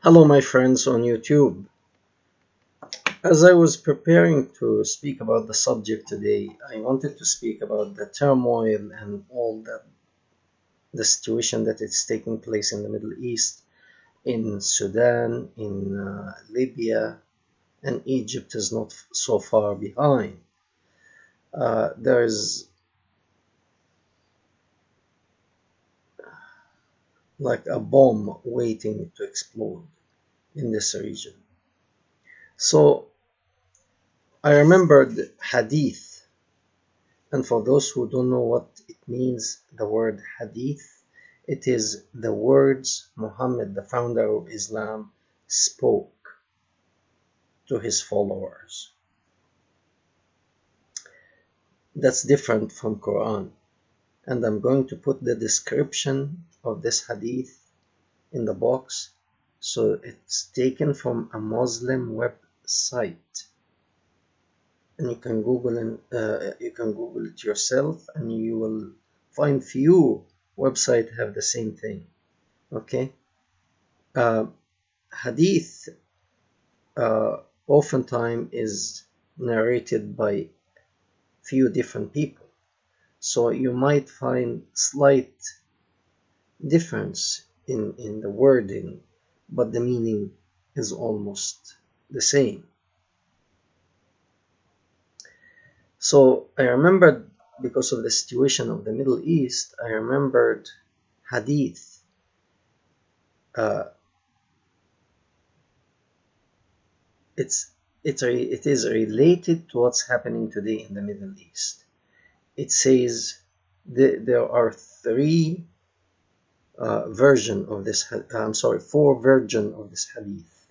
Hello, my friends on YouTube. As I was preparing to speak about the subject today, I wanted to speak about the turmoil and all that the situation that is taking place in the Middle East, in Sudan, in Libya, and Egypt is not so far behind. There's like a bomb waiting to explode in this region. So I remembered hadith. And for those who don't know what it means, the word hadith, it is the words Muhammad, the founder of Islam, spoke to his followers. That's different from Quran. And I'm going to put the description of this hadith in the box. So it's taken from a Muslim website. And you can Google it yourself, and you will find few websites have the same thing. Okay, hadith oftentimes is narrated by few different people, so you might find slight difference in the wording, but the meaning is almost the same. So I remembered, because of the situation of the Middle East, I remembered hadith. It is related to what's happening today in the Middle East. It says there are four versions of this hadith.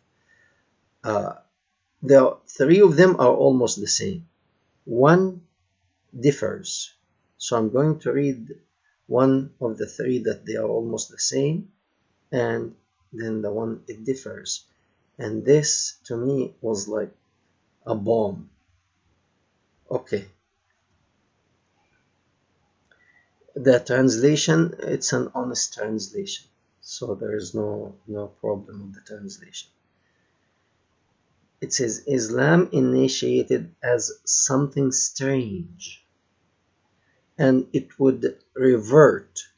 Three of them are almost the same. One differs. So I'm going to read one of the three that they are almost the same, and then the one it differs. And this to me was like a bomb. Okay. The translation, it's an honest translation. So there is no problem with the translation. It says, Islam initiated as something strange, and it would revert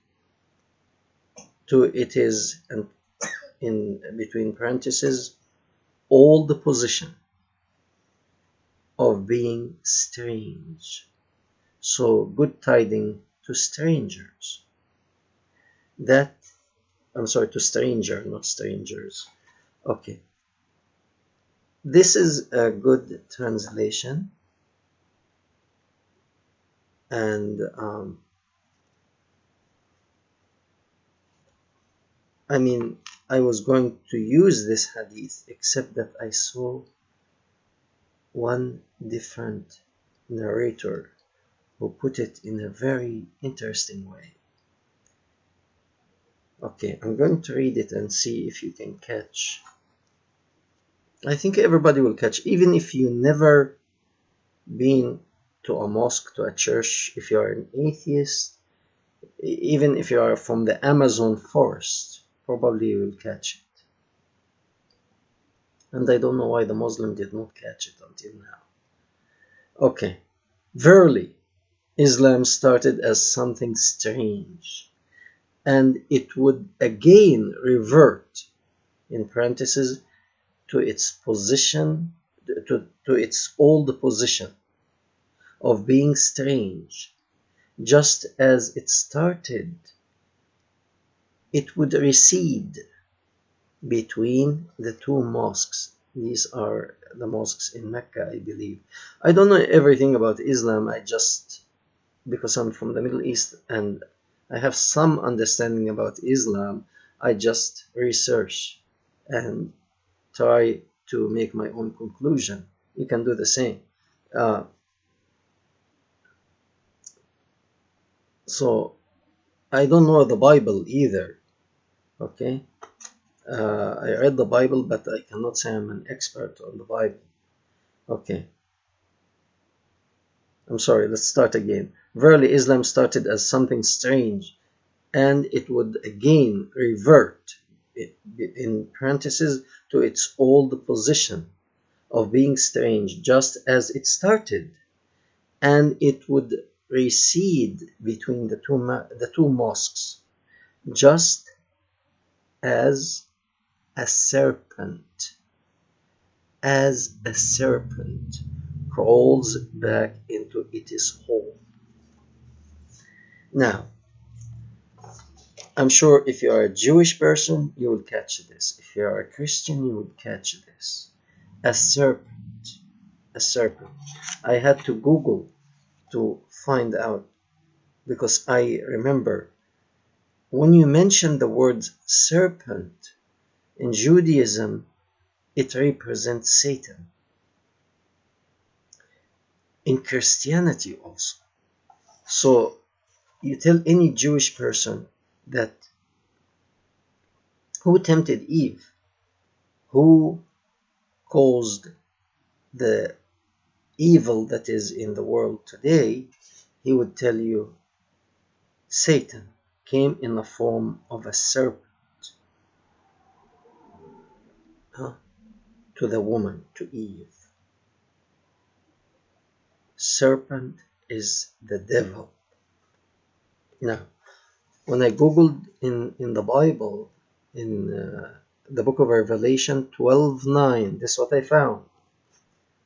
to it is, and in between parentheses, old position of being strange. So good tidings to strangers. To stranger, not strangers. Okay. This is a good translation, and I was going to use this hadith, except that I saw one different narrator who put it in a very interesting way. Okay, I'm going to read it and see if you can catch. I think everybody will catch, even if you never been to a mosque, to a church, if you are an atheist, even if you are from the Amazon forest, probably you will catch it. And I don't know why the Muslim did not catch it until now. Okay. Verily, Islam started as something strange, and it would again revert, in parentheses, to its position, to its old position of being strange. Just as it started, it would recede between the two mosques. These are the mosques in Mecca, I believe. I don't know everything about Islam. Because I'm from the Middle East and I have some understanding about Islam, I just research and try to make my own conclusion. You can do the same. So I don't know the Bible either. Okay, I read the Bible, but I cannot say I'm an expert on the Bible. Okay, I'm sorry, let's start again. Verily, Islam started as something strange, and it would again revert. in parentheses, to its old position of being strange, just as it started, and it would recede between the two mosques, just as a serpent, crawls back into its hole. Now, I'm sure if you are a Jewish person, you will catch this. If you are a Christian, you will catch this. A serpent. A serpent. I had to Google to find out, because I remember when you mention the word serpent in Judaism, it represents Satan. In Christianity also. So you tell any Jewish person that who tempted Eve, who caused the evil that is in the world today, he would tell you Satan came in the form of a serpent, to the woman, to Eve. Serpent is the devil. Now, when I googled in the Bible, in the book of Revelation 12:9, this is what I found.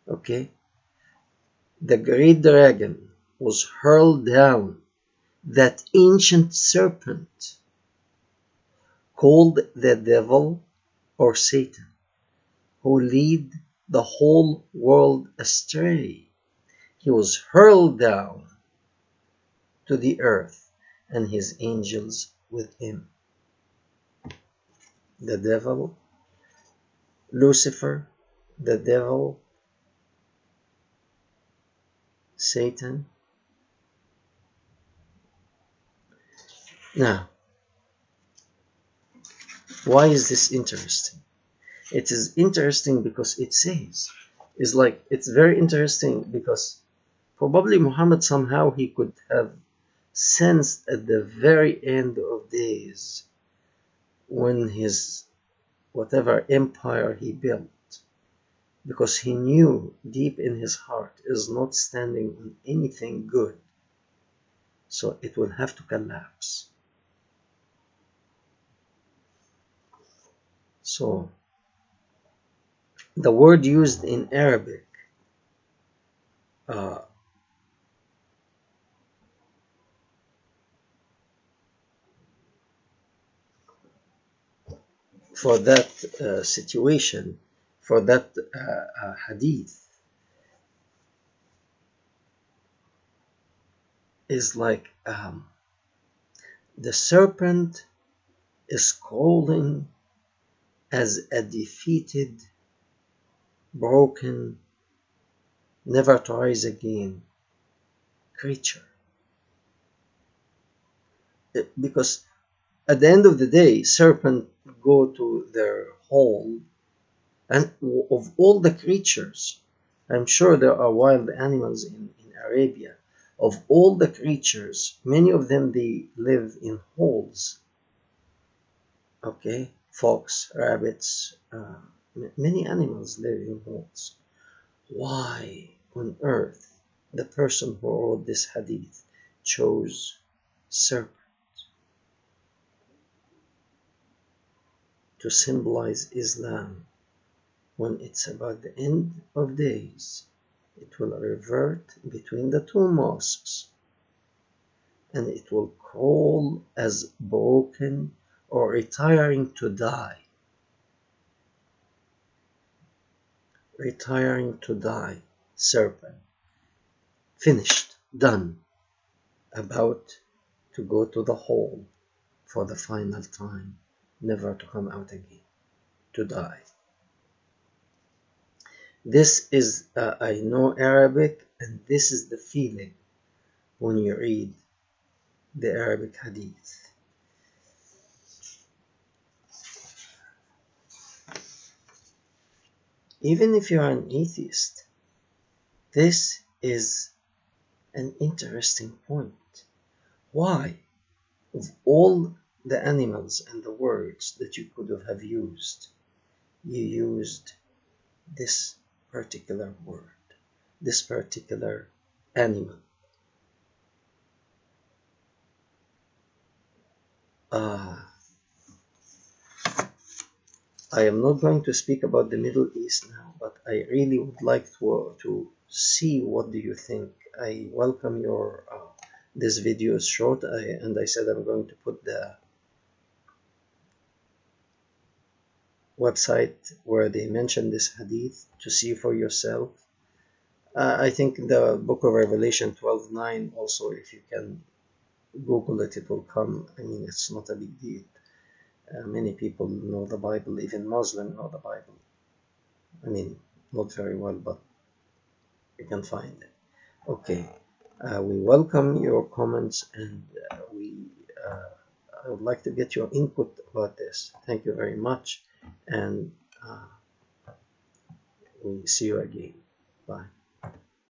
Okay, the great dragon was hurled down, that ancient serpent called the devil or Satan, who lead the whole world astray. He was hurled down to the earth, and his angels with him. The devil, Lucifer, the devil, Satan. Now, why is this interesting? It is interesting because it says, it's very interesting because probably Muhammad somehow he could have sensed at the very end of days, when his whatever empire he built, because he knew deep in his heart is not standing on anything good, so it will have to collapse. So the word used in Arabic for that situation, for that hadith, is like the serpent is calling as a defeated, broken, never to rise again creature. Because at the end of the day, serpents go to their hole, and of all the creatures, I'm sure there are wild animals in Arabia. Of all the creatures, many of them, they live in holes. Okay, fox, rabbits, many animals live in holes. Why on earth the person who wrote this hadith chose serpent to symbolize Islam, when it's about the end of days? It will revert between the two mosques, and it will crawl as broken or retiring to die. Retiring to die, serpent. Finished, done, about to go to the hole for the final time, never to come out again, to die. This is, I know Arabic, and this is the feeling when you read the Arabic hadith. Even if you are an atheist, this is an interesting point. Why? Of all the animals and the words that you could have used, you used this particular word, this particular animal. Uh, I am not going to speak about the Middle East now, but I really would like to see what do you think. I welcome your this video is short, and I said I'm going to put the website where they mention this hadith to see for yourself. I think the book of Revelation 12:9 also, if you can Google it, it will come. I mean, it's not a big deal. Many people know the Bible, even Muslims know the Bible. I mean, not very well, but you can find it. Okay, we welcome your comments, and uh, I would like to get your input about this. Thank you very much, and we see you again. Bye.